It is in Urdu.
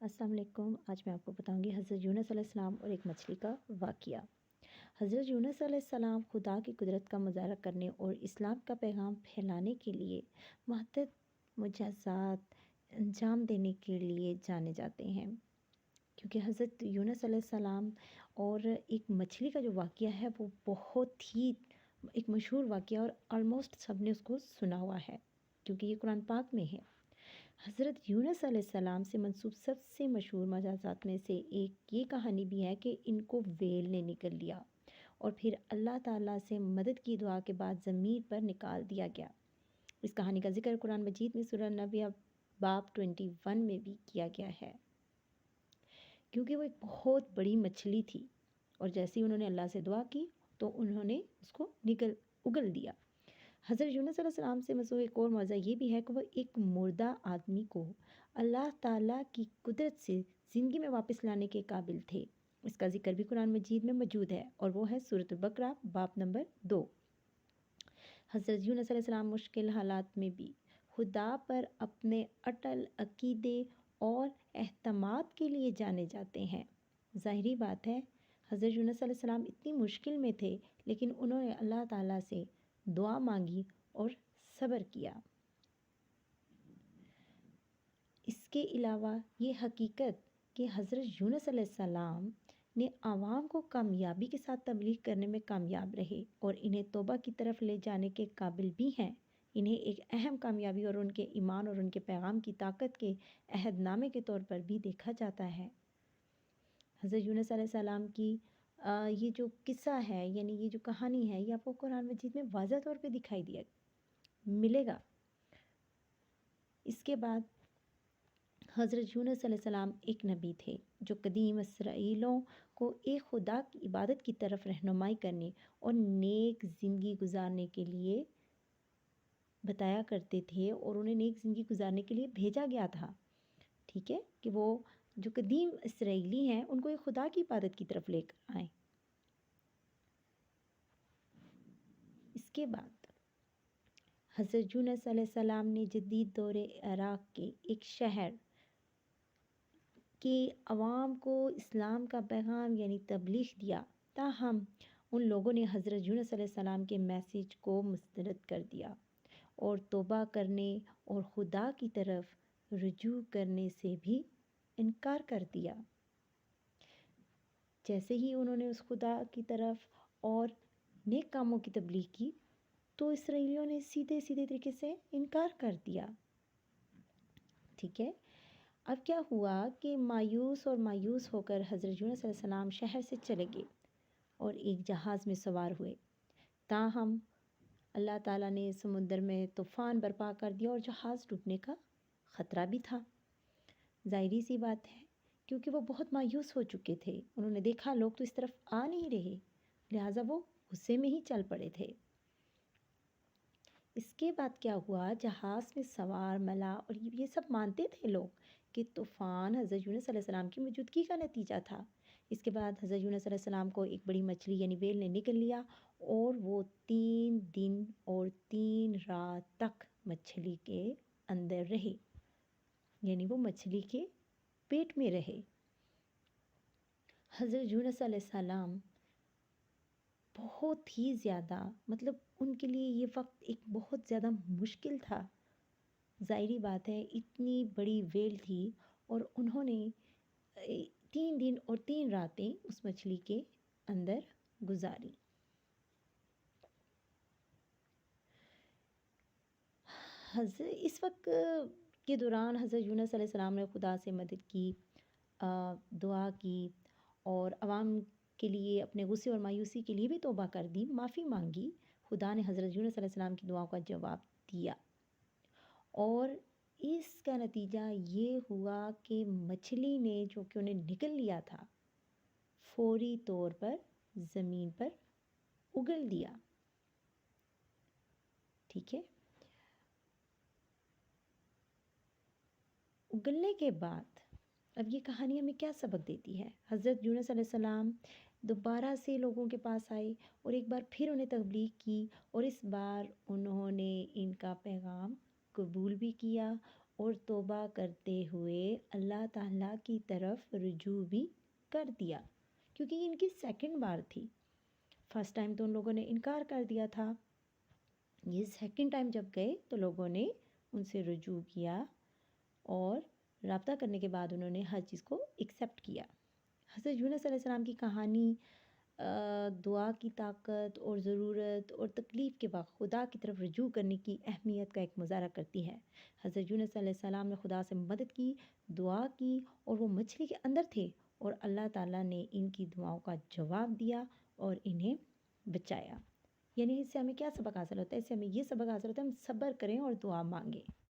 السلام علیکم۔ آج میں آپ کو بتاؤں گی حضرت یونس علیہ السلام اور ایک مچھلی کا واقعہ۔ حضرت یونس علیہ السلام خدا کی قدرت کا مظاہرہ کرنے اور اسلام کا پیغام پھیلانے کے لیے متعدد معجزات انجام دینے کے لیے جانے جاتے ہیں، کیونکہ حضرت یونس علیہ السلام اور ایک مچھلی کا جو واقعہ ہے وہ بہت ہی ایک مشہور واقعہ، اور آلموسٹ سب نے اس کو سنا ہوا ہے کیونکہ یہ قرآن پاک میں ہے۔ حضرت یونس علیہ السلام سے منسوب سب سے مشہور معجزات میں سے ایک یہ کہانی بھی ہے کہ ان کو ویل نے نگل لیا اور پھر اللہ تعالیٰ سے مدد کی دعا کے بعد زمین پر نکال دیا گیا۔ اس کہانی کا ذکر قرآن مجید میں سورہ نبی باب 21 میں بھی کیا گیا ہے، کیونکہ وہ ایک بہت بڑی مچھلی تھی اور جیسے ہی انہوں نے اللہ سے دعا کی تو انہوں نے اس کو اگل دیا۔ حضرت یونس علیہ السلام سے منسوب ایک اور معجزہ یہ بھی ہے کہ وہ ایک مردہ آدمی کو اللہ تعالیٰ کی قدرت سے زندگی میں واپس لانے کے قابل تھے۔ اس کا ذکر بھی قرآن مجید میں موجود ہے اور وہ ہے سورۃ البقرہ باب نمبر 2۔ حضرت یونس علیہ السلام مشکل حالات میں بھی خدا پر اپنے اٹل عقیدے اور اعتماد کے لیے جانے جاتے ہیں۔ ظاہری بات ہے، حضرت یونس علیہ السلام اتنی مشکل میں تھے لیکن انہوں نے اللہ تعالیٰ سے دعا مانگی اور صبر کیا۔ اس کے علاوہ یہ حقیقت کہ حضرت یونس علیہ السلام نے عوام کو کامیابی کے ساتھ تبلیغ کرنے میں کامیاب رہے اور انہیں توبہ کی طرف لے جانے کے قابل بھی ہیں، انہیں ایک اہم کامیابی اور ان کے ایمان اور ان کے پیغام کی طاقت کے عہد نامے کے طور پر بھی دیکھا جاتا ہے۔ حضرت یونس علیہ السلام کی یہ جو قصہ ہے، یعنی یہ جو کہانی ہے، یہ آپ کو قرآن مجید میں واضح طور پہ دکھائی دیا ملے گا۔ اس کے بعد حضرت یونس علیہ السلام ایک نبی تھے جو قدیم اسرائیلیوں کو ایک خدا کی عبادت کی طرف رہنمائی کرنے اور نیک زندگی گزارنے کے لیے بتایا کرتے تھے، اور انہیں نیک زندگی گزارنے کے لیے بھیجا گیا تھا۔ ٹھیک ہے کہ وہ جو قدیم اسرائیلی ہیں ان کو ایک خدا کی عبادت کی طرف لے کر آئیں۔ اس کے بعد حضرت یونس علیہ السلام نے جدید دور عراق کے ایک شہر کے عوام کو اسلام کا پیغام یعنی تبلیغ دیا، تاہم ان لوگوں نے حضرت یونس علیہ السلام کے میسیج کو مسترد کر دیا اور توبہ کرنے اور خدا کی طرف رجوع کرنے سے بھی انکار کر دیا۔ جیسے ہی انہوں نے اس خدا کی طرف اور نیک کاموں کی تبلیغ کی تو اسرائیلیوں نے سیدھے طریقے سے انکار کر دیا۔ ٹھیک ہے، اب کیا ہوا کہ مایوس ہو کر حضرت یونس علیہ السلام شہر سے چلے گئے اور ایک جہاز میں سوار ہوئے، تاہم اللہ تعالیٰ نے سمندر میں طوفان برپا کر دیا اور جہاز ڈوبنے کا خطرہ بھی تھا۔ ظاہری سی بات ہے کیونکہ وہ بہت مایوس ہو چکے تھے، انہوں نے دیکھا لوگ تو اس طرف آ نہیں رہے، لہٰذا وہ غصے میں ہی چل پڑے تھے۔ اس کے بعد کیا ہوا، جہاز میں سوار ملا اور یہ سب مانتے تھے لوگ کہ طوفان حضرت یونس علیہ السلام کی موجودگی کا نتیجہ تھا۔ اس کے بعد حضرت یونس علیہ السلام کو ایک بڑی مچھلی یعنی ویل نے نگل لیا اور وہ 3 دن اور 3 رات تک مچھلی کے اندر رہے، یعنی وہ مچھلی کے پیٹ میں رہے۔ حضرت یونس علیہ السلام بہت ہی زیادہ ان کے لیے یہ وقت ایک بہت زیادہ مشکل تھا۔ ظاہری بات ہے، اتنی بڑی ویل تھی اور انہوں نے 3 دن اور 3 راتیں اس مچھلی کے اندر گزاری۔ اس وقت کے دوران حضرت یونس علیہ السلام نے خدا سے مدد کی، دعا کی اور عوام کے لیے اپنے غصے اور مایوسی کے لیے بھی توبہ کر دی، معافی مانگی۔ خدا نے حضرت یونس علیہ السلام کی دعاؤں کا جواب دیا اور اس کا نتیجہ یہ ہوا کہ مچھلی نے جو کہ انہیں نگل لیا تھا فوری طور پر زمین پر اگل دیا۔ ٹھیک ہے، اگلنے کے بعد اب یہ کہانی ہمیں کیا سبق دیتی ہے؟ حضرت یونس علیہ السلام دوبارہ سے لوگوں کے پاس آئے اور ایک بار پھر انہیں تبلیغ کی، اور اس بار انہوں نے ان کا پیغام قبول بھی کیا اور توبہ کرتے ہوئے اللہ تعالیٰ کی طرف رجوع بھی کر دیا، کیونکہ یہ ان کی سیکنڈ بار تھی۔ فرسٹ ٹائم تو ان لوگوں نے انکار کر دیا تھا، یہ سیکنڈ ٹائم جب گئے تو لوگوں نے ان سے رجوع کیا اور رابطہ کرنے کے بعد انہوں نے ہر چیز کو ایکسیپٹ کیا۔ حضرت یونس علیہ السلام کی کہانی دعا کی طاقت اور ضرورت اور تکلیف کے وقت خدا کی طرف رجوع کرنے کی اہمیت کا ایک مظاہرہ کرتی ہے۔ حضرت یونس علیہ السلام نے خدا سے مدد کی، دعا کی، اور وہ مچھلی کے اندر تھے اور اللہ تعالیٰ نے ان کی دعاؤں کا جواب دیا اور انہیں بچایا۔ یعنی اس سے ہمیں کیا سبق حاصل ہوتا ہے؟ اس سے ہمیں یہ سبق حاصل ہوتا ہے ہم صبر کریں اور دعا مانگیں۔